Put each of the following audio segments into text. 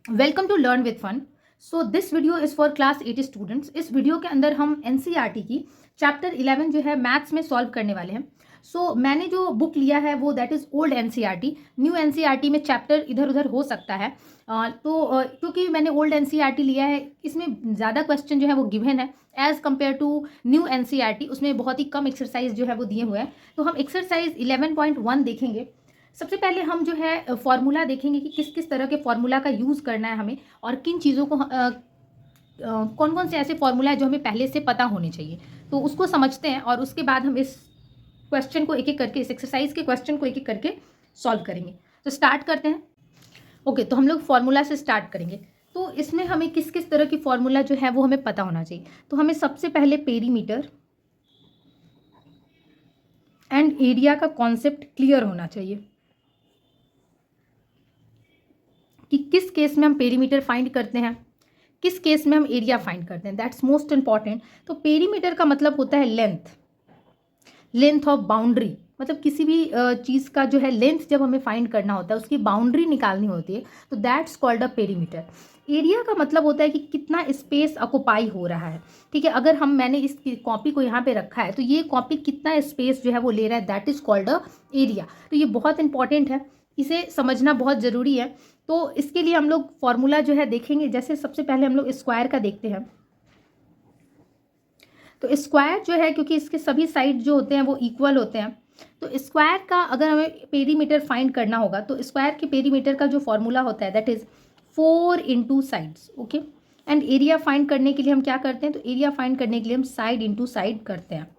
Welcome to learn with fun. So this video is for class 8 students. इस video के अंदर हम NCERT की चैप्टर 11 जो है मैथ्स में सॉल्व करने वाले हैं। मैंने जो बुक लिया है वो that is old NCERT. New NCERT में चैप्टर इधर उधर हो सकता है। क्योंकि मैंने ओल्ड एनसीईआरटी लिया है, इसमें ज़्यादा क्वेश्चन जो है वो गिवन है as compare to new NCERT. उसमें बहुत ही कम एक्सरसाइज जो है वो दिए हुए हैं। तो हम एक्सरसाइज 11.1 देखेंगे। सबसे पहले हम जो है फॉर्मूला देखेंगे कि किस किस तरह के फॉर्मूला का यूज़ करना है हमें, और किन चीज़ों को कौन कौन से ऐसे फॉर्मूला है जो हमें पहले से पता होने चाहिए। तो उसको समझते हैं और उसके बाद हम इस क्वेश्चन को एक एक करके, इस एक्सरसाइज के क्वेश्चन को एक एक करके सॉल्व करेंगे। तो स्टार्ट करते हैं। ओके, तो हम लोग फॉर्मूला से स्टार्ट करेंगे। तो इसमें हमें किस किस तरह की फॉर्मूला जो है वो हमें पता होना चाहिए। तो हमें सबसे पहले पेरीमीटर एंड एरिया का कॉन्सेप्ट क्लियर होना चाहिए कि किस केस में हम पेरीमीटर फाइंड करते हैं, किस केस में हम एरिया फाइंड करते हैं। That's most important. तो पेरीमीटर का मतलब होता है लेंथ, लेंथ ऑफ बाउंड्री। मतलब किसी भी चीज़ का जो है लेंथ जब हमें फाइंड करना होता है, उसकी बाउंड्री निकालनी होती है, तो that's called a perimeter. Area का मतलब होता है कि कितना स्पेस ऑक्युपाई हो रहा है। ठीक है, अगर मैंने इस कॉपी को यहाँ पे रखा है तो ये कॉपी कितना स्पेस जो है वो ले रहा है, that is called a area. तो ये बहुत इंपॉर्टेंट है, इसे समझना बहुत ज़रूरी है। तो इसके लिए हम लोग फॉर्मूला जो है देखेंगे। जैसे सबसे पहले हम लोग स्क्वायर का देखते हैं। तो स्क्वायर जो है, क्योंकि इसके सभी साइड जो होते हैं वो इक्वल होते हैं, तो स्क्वायर का अगर हमें पेरीमीटर फाइंड करना होगा तो स्क्वायर के पेरीमीटर का जो फॉर्मूला होता है that is 4 into sides. Okay, and area find करने के लिए हम क्या करते हैं, तो एरिया फाइंड करने के लिए हम साइड इंटू साइड करते हैं।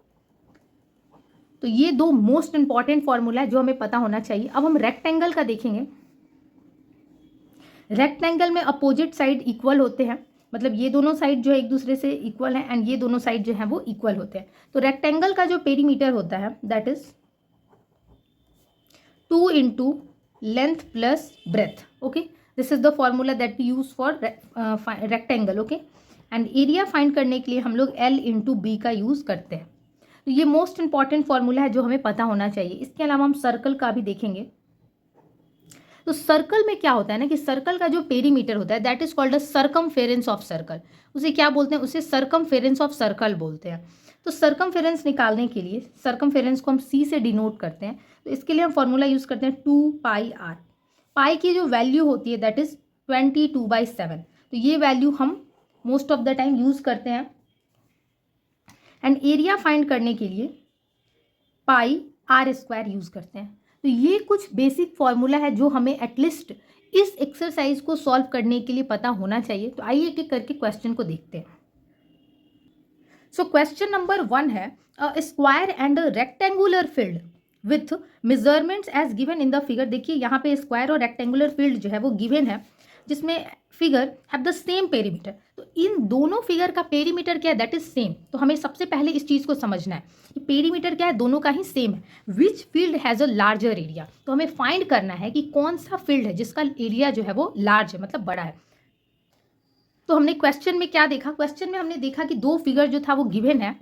तो ये दो मोस्ट इंपॉर्टेंट फॉर्मूला है जो हमें पता होना चाहिए। अब हम रेक्टेंगल का देखेंगे। रेक्टेंगल में अपोजिट साइड इक्वल होते हैं, मतलब ये दोनों साइड जो है एक दूसरे से इक्वल है एंड ये दोनों साइड जो है वो इक्वल होते हैं। तो रेक्टेंगल का जो पेरीमीटर होता है that is 2 into length plus breadth. Okay, this is the formula that we use for rectangle. Okay, and area find करने के लिए हम लोग L इंटू बी का यूज करते हैं। तो ये मोस्ट इंपॉर्टेंट फॉर्मूला है जो हमें पता होना चाहिए। इसके अलावा हम सर्कल का भी देखेंगे। तो सर्कल में क्या होता है ना कि सर्कल का जो पेरीमीटर होता है that is called a circumference of circle. उसे क्या बोलते हैं, उसे सर्कमफेरेंस ऑफ सर्कल बोलते हैं। तो सर्कमफेरेंस निकालने के लिए सर्कमफेरेंस को हम सी से डिनोट करते हैं। तो इसके लिए हम फॉर्मूला यूज करते हैं 2πr। पाई की जो वैल्यू होती है दैट इज 22/7। तो ये वैल्यू हम most of the time use करते हैं। एंड एरिया फाइंड करने के लिए पाई आर स्क्वायर यूज करते हैं। तो ये कुछ बेसिक फॉर्मूला है जो हमें एटलीस्ट इस एक्सरसाइज को सॉल्व करने के लिए पता होना चाहिए। तो आइए एक एक करके क्वेश्चन को देखते हैं। सो क्वेश्चन नंबर 1 है, a square and a rectangular field with measurements as given in the figure. देखिए यहाँ पे स्क्वायर और रेक्टेंगुलर फील्ड जो है वो गिवन है, जिसमें figure have the same perimeter. तो इन दोनों फिगर का पेरीमीटर क्या है, दैट इज सेम। तो हमें सबसे पहले इस चीज़ को समझना है कि पेरीमीटर क्या है, दोनों का ही सेम है। Which field has a larger area. तो हमें फाइंड करना है कि कौन सा फील्ड है जिसका एरिया जो है वो लार्ज है, मतलब बड़ा है। तो हमने क्वेश्चन में क्या देखा, क्वेश्चन में हमने देखा कि दो फिगर जो था वो गिवन है।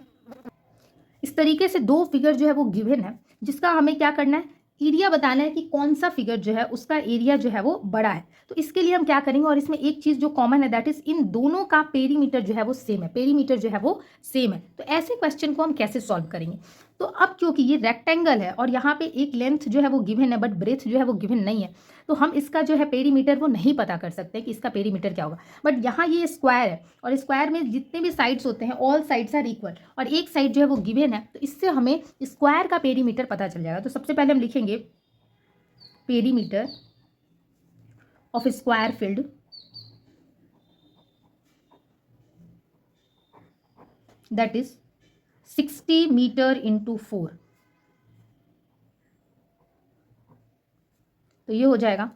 इस तरीके से दो फिगर जो है वो गिवन है, जिसका हमें क्या करना है, एरिया बताना है कि कौन सा फिगर जो है उसका एरिया जो है वो बड़ा है। तो इसके लिए हम क्या करेंगे, और इसमें एक चीज़ जो कॉमन है दैट इज इन दोनों का पेरीमीटर जो है वो सेम है, पेरीमीटर जो है वो सेम है। तो ऐसे क्वेश्चन को हम कैसे सॉल्व करेंगे। तो अब क्योंकि ये रेक्टेंगल है और यहाँ पे एक लेंथ जो है वो गिवन है बट ब्रेथ जो है वो गिवन नहीं है, तो हम इसका जो है पेरीमीटर वो नहीं पता कर सकते कि इसका पेरीमीटर क्या होगा। बट यहाँ ये स्क्वायर है और स्क्वायर में जितने भी साइड्स होते हैं ऑल साइड्स आर इक्वल, और एक साइड जो है वो गिवन है, तो इससे हमें स्क्वायर का पेरीमीटर पता चल जाएगा। तो सबसे पहले हम लिखेंगे perimeter of square field that is 60 metre into 4। तो ये हो जाएगा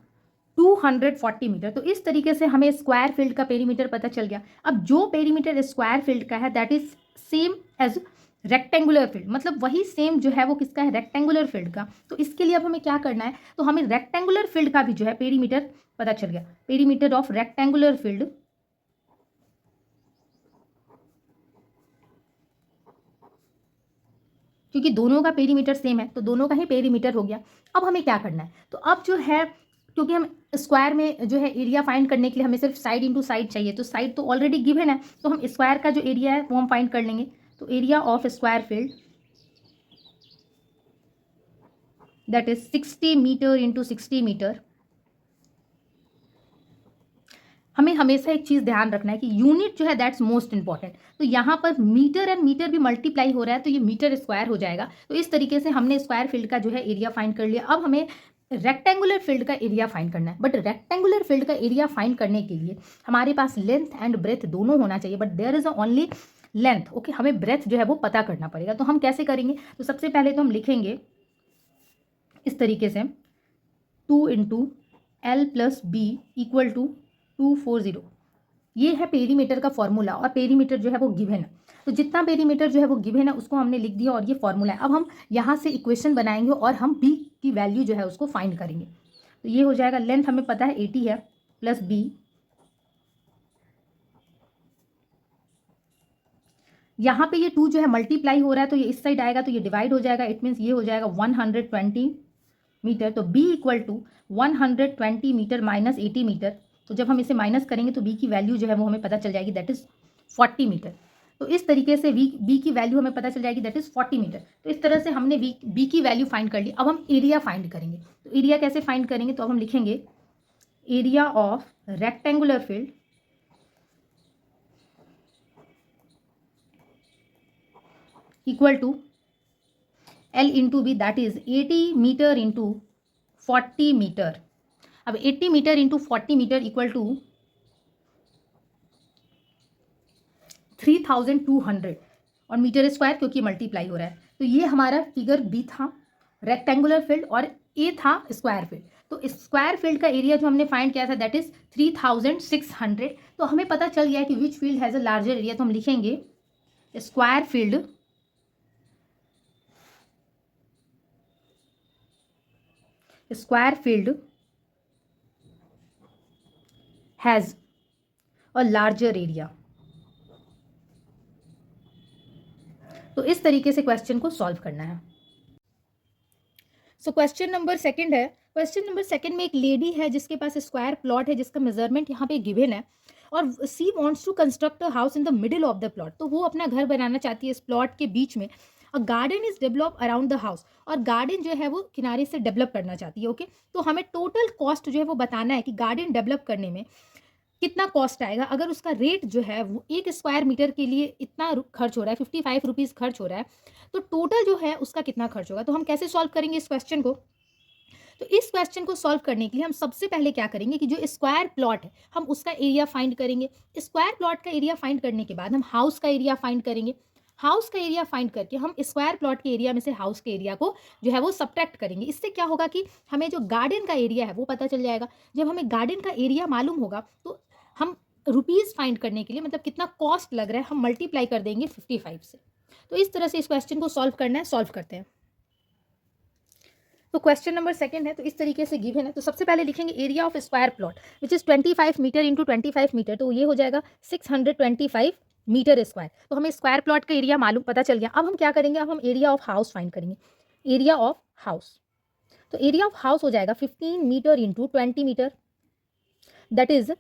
240 मीटर। तो इस तरीके से हमें स्क्वायर फील्ड का पेरीमीटर पता चल गया। अब जो पेरीमीटर स्क्वायर फील्ड का है that is same as rectangular field, मतलब वही सेम जो है वो किसका है, रेक्टेंगुलर फील्ड का। तो इसके लिए अब हमें क्या करना है, तो हमें रेक्टेंगुलर फील्ड का भी जो है पेरीमीटर पता चल गया। पेरीमीटर ऑफ रेक्टेंगुलर फील्ड क्योंकि दोनों का पेरीमीटर सेम है तो दोनों का ही पेरीमीटर हो गया। अब हमें क्या करना है, तो अब जो है क्योंकि हम स्क्वायर में जो है एरिया फाइंड करने के लिए हमें सिर्फ साइड इंटू साइड चाहिए, तो साइड तो ऑलरेडी गिवन है, तो हम स्क्वायर का जो एरिया है वो हम फाइंड कर लेंगे। तो area of square field that is 60 metre into 60 metre. हमें हमेशा एक चीज़ ध्यान रखना है कि यूनिट जो है दैट्स मोस्ट इंपॉर्टेंट। तो यहाँ पर मीटर एंड मीटर भी मल्टीप्लाई हो रहा है, तो ये मीटर स्क्वायर हो जाएगा। तो इस तरीके से हमने स्क्वायर फील्ड का जो है एरिया फाइंड कर लिया। अब हमें रेक्टेंगुलर फील्ड का एरिया फाइंड करना है, बट रेक्टेंगुलर फील्ड का एरिया फाइंड करने के लिए हमारे पास लेंथ एंड ब्रेथ दोनों होना चाहिए, but there is only length. Okay, हमें ब्रेथ जो है वो पता करना पड़ेगा। तो हम कैसे करेंगे? तो सबसे पहले तो हम लिखेंगे इस तरीके से 2 into L plus B equal to 240। ये है पेरीमीटर का फॉर्मूला, और पेरीमीटर जो है वो गिवन है। तो जितना पेरीमीटर जो है वो गिवन है उसको हमने लिख दिया, और ये फॉर्मूला है। अब हम यहाँ से इक्वेशन बनाएंगे और हम बी की वैल्यू जो है उसको फाइंड करेंगे। तो ये हो जाएगा, लेंथ हमें पता है 80 है, प्लस बी, यहाँ पे ये 2 जो है मल्टीप्लाई हो रहा है तो ये इस साइड आएगा, तो ये डिवाइड हो जाएगा। इट मीन्स ये हो जाएगा 120 मीटर। तो b equal to 120 metre minus 80 metre. तो जब हम इसे माइनस करेंगे तो b की वैल्यू जो है वो हमें पता चल जाएगी, दैट इज़ 40 मीटर। तो इस तरीके से b की वैल्यू हमें पता चल जाएगी, दैट इज़ 40 मीटर। तो इस तरह से हमने b की वैल्यू फाइंड कर ली। अब हम एरिया फाइंड करेंगे। तो एरिया कैसे फाइंड करेंगे? तो अब हम लिखेंगे area of rectangular field equal to L into B, that is 80 metre into 40 metre. अब 80 metre into 40 metre equal to 3200 और मीटर स्क्वायर, क्योंकि मल्टीप्लाई हो रहा है। तो ये हमारा फिगर बी था, रेक्टेंगुलर फील्ड, और ए था स्क्वायर फील्ड। तो स्क्वायर फील्ड का एरिया जो हमने फाइंड किया था दैट इज 3600। तो हमें पता चल गया है कि which field has a larger area. तो हम लिखेंगे square field has a larger area. तो इस तरीके से क्वेश्चन को सॉल्व करना है। सो क्वेश्चन नंबर सेकंड है। क्वेश्चन नंबर सेकंड में एक लेडी है जिसके पास स्क्वायर प्लॉट है, जिसका मेजरमेंट यहाँ पे गिवन है, और she wants to construct a house in the middle of the plot. तो वो अपना घर बनाना चाहती है इस प्लॉट के बीच में। A garden is develop around the house, और गार्डन जो है वो किनारे से डेवलप करना चाहती है। ओके, तो हमें टोटल कॉस्ट जो है वो बताना है कि गार्डन डेवलप करने में कितना कॉस्ट आएगा। अगर उसका रेट जो है वो 1 स्क्वायर मीटर के लिए इतना खर्च हो रहा है, 55 रुपीज़ खर्च हो रहा है, तो टोटल जो है उसका कितना खर्च होगा। तो हम कैसे सॉल्व करेंगे इस क्वेश्चन को? तो इस क्वेश्चन को सॉल्व करने के लिए हम सबसे पहले क्या करेंगे कि जो स्क्वायर प्लॉट है हम उसका एरिया फाइंड करेंगे। स्क्वायर प्लॉट का एरिया फाइंड करने के बाद हम हाउस का एरिया फाइंड करेंगे। हाउस का एरिया फाइंड करके हम स्क्वायर प्लॉट के एरिया में से हाउस के एरिया को जो है वो सब्ट्रैक्ट करेंगे। इससे क्या होगा कि हमें जो गार्डन का एरिया है वो पता चल जाएगा। जब हमें गार्डन का एरिया मालूम होगा तो हम रुपीज़ फाइंड करने के लिए, मतलब कितना कॉस्ट लग रहा है, हम मल्टीप्लाई कर देंगे 55 से। तो इस तरह से इस क्वेश्चन को सॉल्व करना है। सॉल्व करते हैं। तो क्वेश्चन नंबर सेकंड है, तो इस तरीके से गिवन है। तो सबसे पहले लिखेंगे area of square plot which is 25 metre into 25 metre. तो ये हो जाएगा 625 मीटर स्क्वायर। तो हमें स्क्वायर प्लॉट का एरिया मालूम पता चल गया। अब हम क्या करेंगे? अब हम एरिया ऑफ हाउस फाइंड करेंगे। एरिया ऑफ हाउस, तो एरिया ऑफ हाउस हो जाएगा 15 metre into 20 metre, that is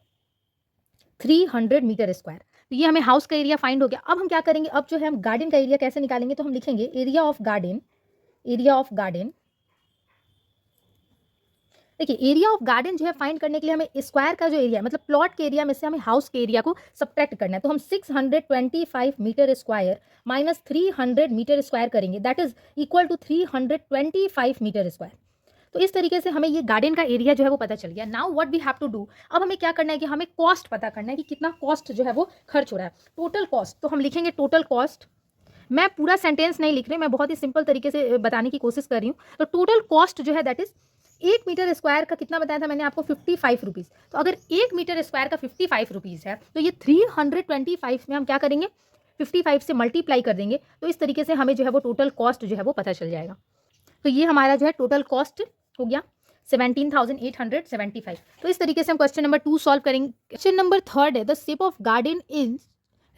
300 metre square. तो ये हमें हाउस का एरिया फाइंड हो गया। अब हम क्या करेंगे? अब जो है हम गार्डन का एरिया कैसे निकालेंगे? तो हम लिखेंगे एरिया ऑफ गार्डन। देखिए, एरिया ऑफ गार्डन जो है फाइंड करने के लिए हमें स्क्वायर का जो एरिया मतलब प्लॉट के एरिया में से हमें हाउस के एरिया को सब्ट्रैक्ट करना है। तो हम 625 metre square minus 300 metre square करेंगे, that is equal to 325 metre square. तो इस तरीके से हमें ये गार्डन का एरिया जो है वो पता चल गया। Now what we have to do, अब हमें क्या करना है कि हमें कॉस्ट पता करना है कि कितना कॉस्ट जो है वो खर्च हो रहा है, टोटल कॉस्ट। तो हम लिखेंगे टोटल कॉस्ट। मैं पूरा सेंटेंस नहीं लिख रही, मैं बहुत ही सिंपल तरीके से बताने की कोशिश कर रही हूँ। तो टोटल कॉस्ट जो है दैट इज 1 मीटर स्क्वायर का कितना बताया था मैंने आपको? 55 रुपीज़। तो अगर 1 मीटर स्क्वायर का 55 रुपीज़ है तो ये 325 में हम क्या करेंगे? 55 से मल्टीप्लाई कर देंगे। तो इस तरीके से हमें जो है वो टोटल कॉस्ट जो है वो पता चल जाएगा। तो ये हमारा जो है टोटल कॉस्ट हो गया 17,875। तो इस तरीके से हम क्वेश्चन नंबर 2 सॉल्व करेंगे। क्वेश्चन नंबर 3 है, the shape of garden is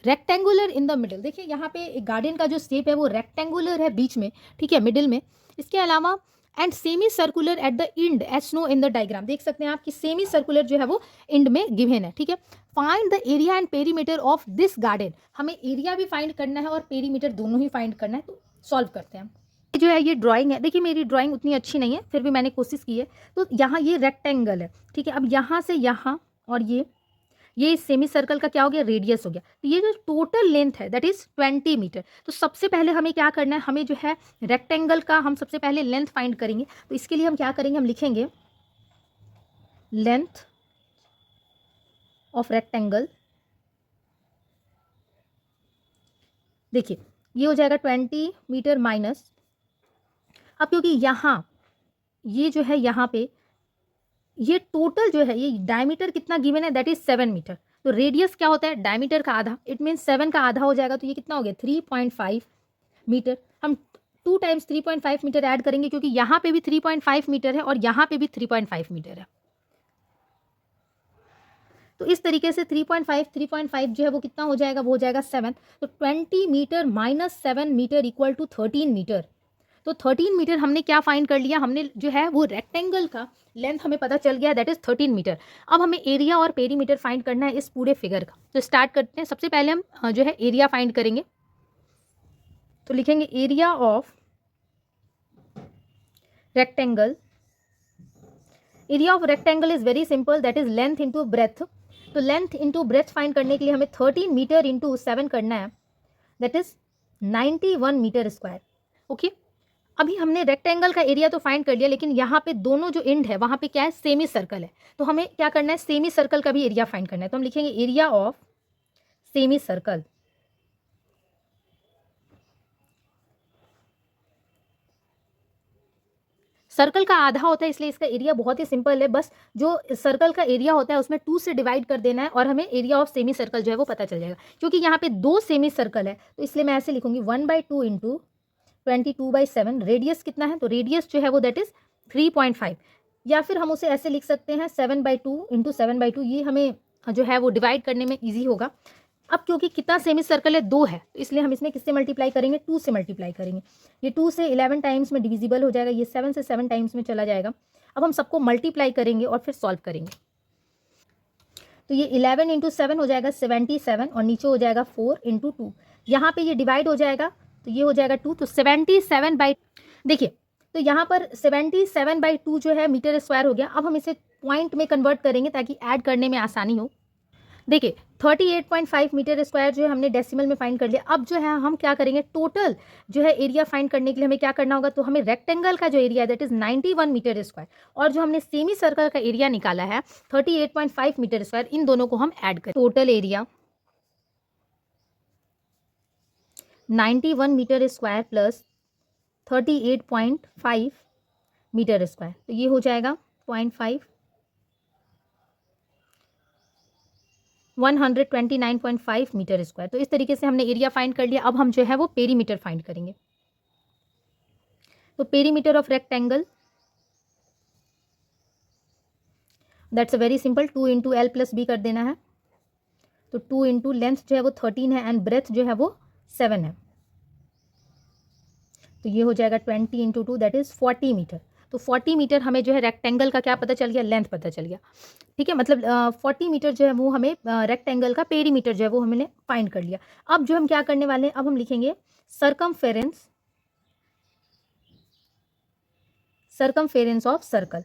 rectangular in the middle. देखिए यहाँ पे गार्डन का जो शेप है वो रेक्टेंगुलर है बीच में, ठीक है, मिडिल में। इसके अलावा and semi circular at the end as shown in the diagram. देख सकते हैं आप कि सेमी सर्कुलर जो है वो इंड में गिवन है, ठीक है। Find the area and perimeter of this garden. हमें एरिया भी फाइंड करना है और पेरीमीटर दोनों ही फाइंड करना है, तो सॉल्व करते हैं। जो है ये ड्राइंग है, देखिए मेरी ड्राइंग उतनी अच्छी नहीं है, फिर भी मैंने कोशिश की है। तो यहाँ ये रेक्टेंगल है, ठीक है। अब यहाँ से यहाँ और ये सेमी सर्कल का क्या हो गया, रेडियस हो गया। तो ये जो टोटल लेंथ है दैट इज 20 मीटर। तो सबसे पहले हमें क्या करना है, हमें जो है रेक्टेंगल का हम सबसे पहले लेंथ फाइंड करेंगे। तो इसके लिए हम क्या करेंगे, हम लिखेंगे लेंथ ऑफ रेक्टेंगल। देखिए ये हो जाएगा 20 मीटर माइनस, अब क्योंकि यहाँ ये जो है यहाँ पे ये टोटल जो है ये डायमीटर कितना गिवन है दैट इज 7 मीटर। तो रेडियस क्या होता है, डायमीटर का आधा, इट मीन 7 का आधा हो जाएगा। तो ये कितना हो गया 3.5 मीटर। हम 2 टाइम्स 3.5 मीटर ऐड करेंगे क्योंकि यहाँ पे भी 3.5 मीटर है और यहाँ पे भी 3.5 मीटर है। तो इस तरीके से 3.5 जो है वो कितना हो जाएगा, वो हो जाएगा 7। तो 20 metre minus 7 metre equal to 13 metre. तो 13 मीटर हमने क्या फाइंड कर लिया, हमने जो है वो रेक्टेंगल का लेंथ हमें पता चल गया दैट इज 13 मीटर। अब हमें एरिया और पेरीमीटर फाइंड करना है इस पूरे फिगर का। तो स्टार्ट करते हैं। सबसे पहले हम जो है एरिया फाइंड करेंगे। तो लिखेंगे area of rectangle. Area of rectangle is very simple, that is length into breadth. तो लेंथ इंटू ब्रेथ फाइंड करने के लिए हमें 13 मीटर इंटू 7 करना है, that is 91 metre square. Okay, अभी हमने रेक्टेंगल का एरिया तो फाइंड कर लिया, लेकिन यहाँ पे दोनों जो एंड है वहाँ पे क्या है, सेमी सर्कल है। तो हमें क्या करना है, सेमी सर्कल का भी एरिया फाइंड करना है। तो हम लिखेंगे area of semi circle. Circle का आधा होता है इसलिए इसका एरिया बहुत ही सिंपल है, बस जो सर्कल का एरिया होता है उसमें 2 से डिवाइड कर देना है और हमें एरिया ऑफ सेमी सर्कल जो है वो पता चल जाएगा। क्योंकि यहाँ पे 2 सेमी सर्कल है तो इसलिए मैं ऐसे लिखूंगी 1/2 इंटू 22/7। रेडियस कितना है, तो रेडियस जो है वो दैट इज 3.5, या फिर हम उसे ऐसे लिख सकते हैं 7/2 इंटू 7/2। ये हमें जो है वो डिवाइड करने में ईजी होगा। अब क्योंकि कितना सेमी सर्कल है, 2 है, तो इसलिए हम इसमें किससे मल्टीप्लाई करेंगे, 2 से मल्टीप्लाई करेंगे। ये 2 से 11 टाइम्स में डिविजिबल हो जाएगा, ये 7 से 7 टाइम्स में चला जाएगा। अब हम सबको मल्टीप्लाई करेंगे और फिर सॉल्व करेंगे। तो ये 11 इंटू 7 हो जाएगा 77 और नीचे हो जाएगा 4 इंटू 2। यहाँ पे ये डिवाइड हो जाएगा तो ये हो जाएगा 2, तो 77/, देखिए तो यहाँ पर 77/2 जो है मीटर स्क्वायर हो गया। अब हम इसे पॉइंट में कन्वर्ट करेंगे ताकि ऐड करने में आसानी हो। देखिए 38.5 मीटर स्क्वायर जो है हमने डेसिमल में फाइंड कर लिया। अब जो है हम क्या करेंगे, टोटल जो है एरिया फाइंड करने के लिए हमें क्या करना होगा, तो हमें रेक्टेंगल का जो एरिया है दैट इज 91 मीटर स्क्वायर और जो हमने सेमी सर्कल का एरिया निकाला है 38.5 मीटर स्क्वायर, इन दोनों को हम ऐड करें। Total area 91 metre square plus 38.5 metre square, तो ये हो जाएगा 0.5 129.5 मीटर स्क्वायर। तो इस तरीके से हमने एरिया फाइंड कर लिया। अब हम जो है वो पेरीमीटर फाइंड करेंगे। तो perimeter of rectangle that's a very simple, 2 into L plus B कर देना है। तो 2 इंटू लेंथ जो है वो 13 है एंड ब्रेथ जो है वो 7 है, तो ये हो जाएगा 20 इंटू 2 दैट इज 40 मीटर। तो 40 मीटर हमें जो है रेक्टेंगल का क्या पता चल गया, लेंथ पता चल गया। ठीक है, मतलब 40 मीटर जो है वो हमें रेक्टेंगल का पेरीमीटर जो है वो हमने फाइंड कर लिया। अब जो हम क्या करने वाले हैं, अब हम लिखेंगे सरकमफेरेंस ऑफ सर्कल।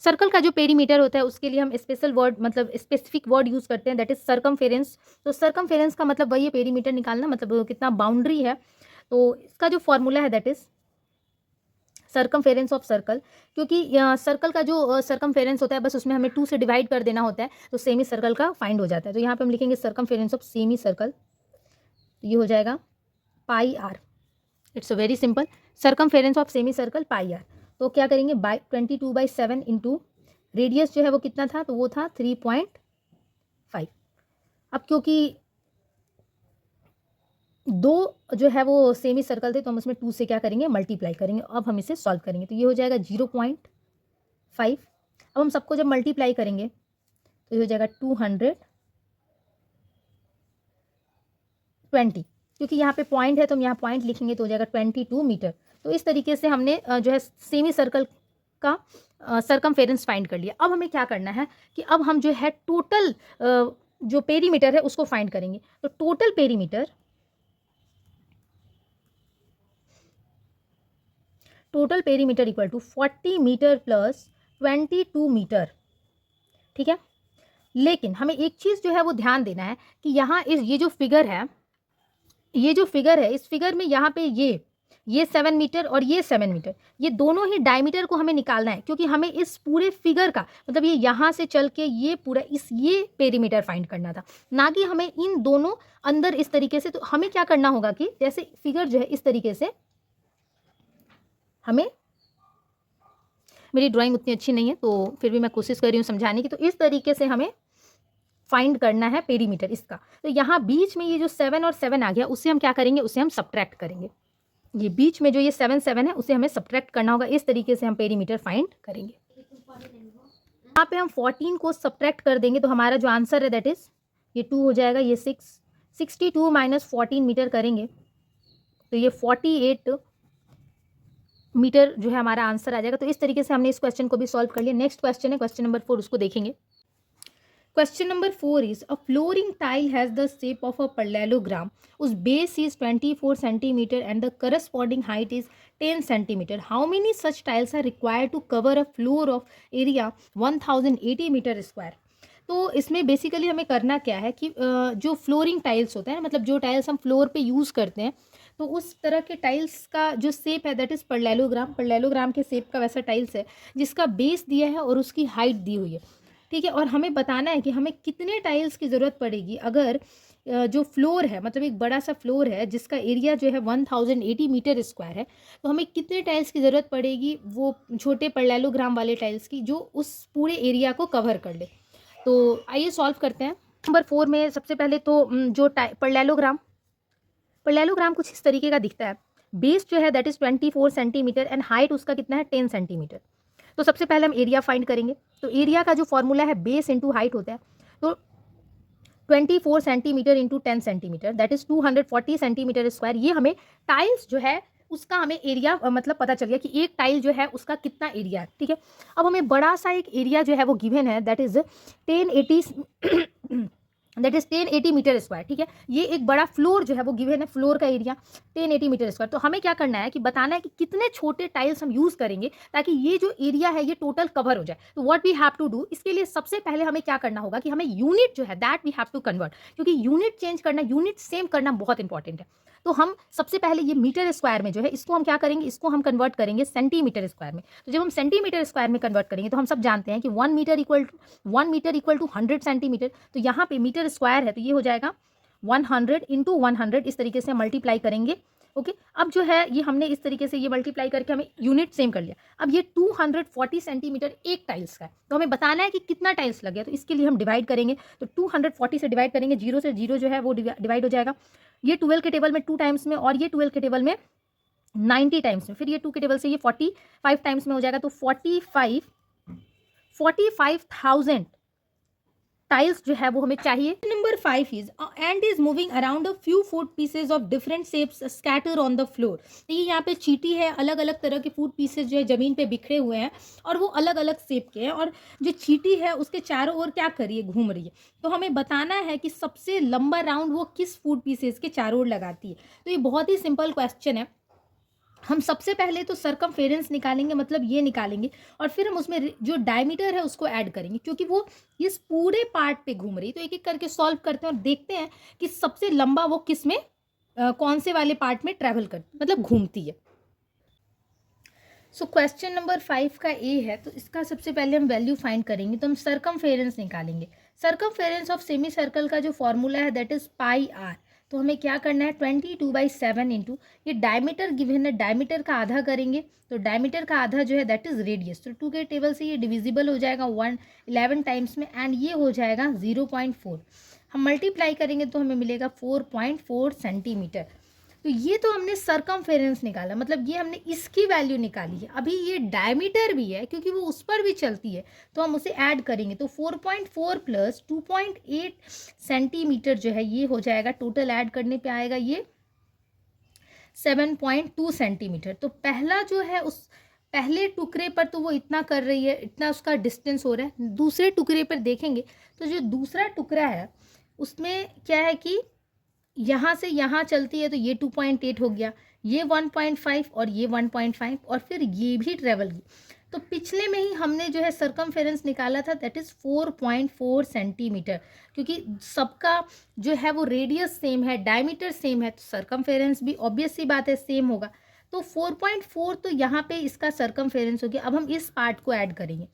सर्कल का जो पेरीमीटर होता है उसके लिए हम स्पेशल वर्ड, मतलब स्पेसिफिक वर्ड यूज करते हैं दैट इज सर्कमफेरेंस। तो सर्कमफेरेंस का मतलब वही है पेरीमीटर निकालना, मतलब कितना बाउंड्री है। तो इसका जो फॉर्मूला है that is circumference of circle. क्योंकि सर्कल का जो सर्कमफेरेंस होता है बस उसमें हमें 2 से डिवाइड कर देना होता है, तो सेमी सर्कल का फाइंड हो जाता है। तो यहाँ पे हम लिखेंगे सर्कमफेरेंस ऑफ सेमी सर्कल, तो ये हो जाएगा pi R. It's a very simple, circumference of semi circle pi R. तो क्या करेंगे, 22/7 इंटू रेडियस जो है वो कितना था, तो वो था 3.5। अब क्योंकि 2 जो है वो सेमी सर्कल थे तो हम उसमें 2 से क्या करेंगे, मल्टीप्लाई करेंगे। अब हम इसे सॉल्व करेंगे तो ये हो जाएगा 0.5। अब हम सबको जब मल्टीप्लाई करेंगे तो ये हो जाएगा 220, क्योंकि यहाँ पे पॉइंट है तो हम यहाँ पॉइंट लिखेंगे तो हो जाएगा 22 मीटर। तो इस तरीके से हमने जो है सेमी सर्कल का सरकमफेरेंस फाइंड कर लिया। अब हमें क्या करना है कि अब हम जो है टोटल जो पेरीमीटर है उसको फाइंड करेंगे। तो total perimeter equal to 40 metre plus 22 metre, ठीक है। लेकिन हमें एक चीज़ जो है वो ध्यान देना है कि यहाँ ये जो फिगर है, इस फिगर में यहाँ पे ये 7 मीटर और ये 7 मीटर, ये दोनों ही डायमीटर को हमें निकालना है, क्योंकि हमें इस पूरे फिगर का मतलब ये यहाँ से चल के ये पूरा ये पेरीमीटर फाइंड करना था, ना कि हमें इन दोनों अंदर इस तरीके से। तो हमें क्या करना होगा कि जैसे फिगर जो है इस तरीके से, हमें, मेरी ड्राइंग उतनी अच्छी नहीं है तो फिर भी मैं कोशिश कर रही हूँ समझाने की। तो इस तरीके से हमें फाइंड करना है पेरीमीटर इसका। तो यहाँ बीच में ये जो 7 और 7 आ गया, उससे हम क्या करेंगे, उसे हम सब्ट्रैक्ट करेंगे। ये बीच में जो ये 7 7 है उसे हमें सब्ट्रैक्ट करना होगा। इस तरीके से हम पेरीमीटर फाइंड करेंगे। यहाँ पे हम 14 को सब्ट्रैक्ट कर देंगे तो हमारा जो आंसर है दैट इज ये 2 हो जाएगा, ये 62 माइनस 14 मीटर करेंगे तो ये 48 मीटर जो है हमारा आंसर आ जाएगा। तो इस तरीके से हमने इस क्वेश्चन को भी सॉल्व कर लिया। नेक्स्ट क्वेश्चन है क्वेश्चन नंबर 4, उसको देखेंगे। Question number 4 is a flooring tile has the shape of a parallelogram, उस base is 24 centimetre and the corresponding height is 10 centimetre. How many such tiles are required to cover a floor of area 1080 metre square. तो इसमें basically हमें करना क्या है कि जो flooring tiles होते हैं, मतलब जो टाइल्स हम फ्लोर पे यूज़ करते हैं, तो उस तरह के टाइल्स का जो शेप है दैट इज़ पैरेललोग्राम के शेप का वैसा टाइल्स है जिसका बेस दिया है और उसकी हाइट दी हुई है, ठीक है। और हमें बताना है कि हमें कितने टाइल्स की ज़रूरत पड़ेगी अगर जो फ्लोर है, मतलब एक बड़ा सा फ्लोर है जिसका एरिया जो है 1080 मीटर स्क्वायर है, तो हमें कितने टाइल्स की ज़रूरत पड़ेगी वो छोटे पैरेललोग्राम वाले टाइल्स की, जो उस पूरे एरिया को कवर कर ले। तो आइए सॉल्व करते हैं। नंबर 4 में सबसे पहले तो जो पैरेललोग्राम कुछ इस तरीके का दिखता है। बेस जो है that is 24 centimetre and height उसका कितना है 10 सेंटीमीटर। तो सबसे पहले हम एरिया फाइंड करेंगे। तो एरिया का जो फॉर्मूला है बेस इंटू हाइट होता है, तो 24 centimetre into 10 centimetre that is 240 centimetre square. ये हमें टाइल्स जो है उसका हमें एरिया मतलब पता चल गया कि एक टाइल जो है उसका कितना एरिया है, ठीक है। अब हमें बड़ा सा एक एरिया जो है वो गिवन है दैट इज़ 1080 मीटर स्क्वायर, ठीक है। ये एक बड़ा फ्लोर जो है वो गिवन है, फ्लोर का एरिया 1080 मीटर स्क्वायर। तो हमें क्या करना है कि बताना है कि कितने छोटे टाइल्स हम यूज़ करेंगे ताकि ये जो एरिया है ये टोटल कवर हो जाए। तो what we have to do, इसके लिए सबसे पहले हमें क्या करना होगा कि हमें यूनिट जो है that we have to convert, क्योंकि यूनिट चेंज करना, यूनिट सेम करना बहुत इंपॉर्टेंट है। तो हम सबसे पहले ये मीटर स्क्वायर में जो है इसको हम क्या करेंगे, इसको हम कन्वर्ट करेंगे सेंटीमीटर स्क्वायर में। तो जब हम सेंटीमीटर स्क्वायर में कन्वर्ट करेंगे तो हम सब जानते हैं कि 1 मीटर इक्वल टू 100 सेंटीमीटर। तो यहाँ पे मीटर स्क्वायर है तो ये हो जाएगा 100 इंटू 100, इस तरीके से मल्टीप्लाई करेंगे। ओके, अब जो है ये हमने इस तरीके से ये मल्टीप्लाई करके हमें यूनिट सेम कर लिया। अब ये 240 सेंटीमीटर एक टाइल्स का है, तो हमें बताना है कि कितना टाइल्स लगे। तो इसके लिए हम डिवाइड करेंगे, तो 240 से डिवाइड करेंगे, 0 से 0 जो है वो डिवाइड हो जाएगा। ये 12 के टेबल में 2 टाइम्स में और ये 12 के टेबल में 90 टाइम्स में, फिर ये 2 के टेबल से ये 45 टाइम्स में हो जाएगा। तो 45,000 टाइल्स जो है वो हमें चाहिए। Number 5 is and is moving around a few food pieces of different shapes scatter on the floor. ये यहाँ पे चींटी है, अलग अलग तरह के फूड पीसेज जो है जमीन पे बिखरे हुए हैं और वो अलग अलग शेप के हैं, और जो चींटी है उसके चारों ओर क्या कर रही है, घूम रही है। तो हमें बताना है कि सबसे लंबा राउंड वो किस फूड पीसेज के चारों ओर लगाती है। तो ये बहुत ही सिंपल क्वेश्चन है। हम सबसे पहले तो सरकमफेरेंस निकालेंगे, मतलब ये निकालेंगे, और फिर हम उसमें जो डायमीटर है उसको ऐड करेंगे, क्योंकि वो इस पूरे पार्ट पे घूम रही है। तो एक एक करके सॉल्व करते हैं और देखते हैं कि सबसे लंबा वो किस में कौन से वाले पार्ट में ट्रैवल करती, मतलब घूमती है। सो क्वेश्चन नंबर 5 का ए है, तो इसका सबसे पहले हम वैल्यू फाइंड करेंगे। तो हम सरकमफेरेंस निकालेंगे। सरकमफेरेंस ऑफ सेमी सर्कल का जो फॉर्मूला है दैट इज पाई आर। तो हमें क्या करना है, 22/7 इंटू ये डायमीटर गिवन है, डायमीटर का आधा करेंगे। तो डायमीटर का आधा जो है दैट इज रेडियस। तो 2 के टेबल से ये डिविजिबल हो जाएगा 11 टाइम्स में, एंड ये हो जाएगा 0.4। हम मल्टीप्लाई करेंगे तो हमें मिलेगा 4.4 सेंटीमीटर। तो ये तो हमने सरकमफेरेंस निकाला, मतलब ये हमने इसकी वैल्यू निकाली है। अभी ये डायमीटर भी है क्योंकि वो उस पर भी चलती है, तो हम उसे ऐड करेंगे। तो 4.4 प्लस 2.8 सेंटीमीटर जो है ये हो जाएगा, टोटल ऐड करने पे आएगा ये 7.2 सेंटीमीटर। तो पहला जो है उस पहले टुकड़े पर तो वो इतना कर रही है, इतना उसका डिस्टेंस हो रहा है। दूसरे टुकड़े पर देखेंगे तो जो दूसरा टुकड़ा है उसमें क्या है कि यहाँ से यहाँ चलती है तो ये 2.8 हो गया, ये 1.5 और ये 1.5 और फिर ये भी ट्रेवल की। तो पिछले में ही हमने जो है सरकमफेरेंस निकाला था, दैट इज़ 4.4 सेंटीमीटर, क्योंकि सबका जो है वो रेडियस सेम है, डायमीटर सेम है, तो सरकमफेरेंस भी ऑब्वियस सी बात है सेम होगा। तो 4.4 तो यहाँ पे इसका सरकमफेरेंस हो गया। अब हम इस पार्ट को ऐड करेंगे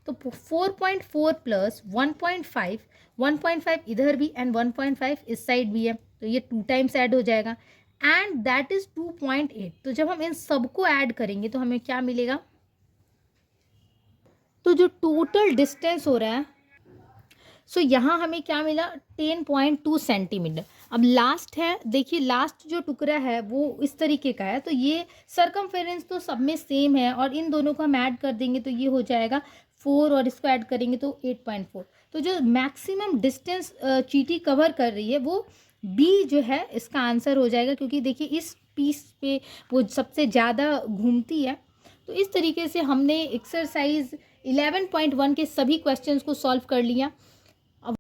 तो 4.4 प्लस 1.5, 1.5 इधर भी एंड 1.5 इस साइड भी है, तो ये 2 टाइम्स ऐड हो जाएगा एंड दैट इज 2.8। तो जब हम इन सबको ऐड करेंगे तो हमें क्या मिलेगा, तो जो टोटल डिस्टेंस हो रहा है सो यहाँ हमें क्या मिला 10.2 सेंटीमीटर। अब लास्ट है, देखिए लास्ट जो टुकड़ा है वो इस तरीके का है, तो ये सरकमफेरेंस तो सब में सेम है और इन दोनों को हम ऐड कर देंगे तो ये हो जाएगा 4 और इसको ऐड करेंगे तो 8.4। तो जो मैक्सिमम डिस्टेंस चींटी कवर कर रही है वो बी जो है इसका आंसर हो जाएगा, क्योंकि देखिए इस पीस पे वो सबसे ज़्यादा घूमती है। तो इस तरीके से हमने एक्सरसाइज 11.1 के सभी क्वेश्चंस को सॉल्व कर लिया।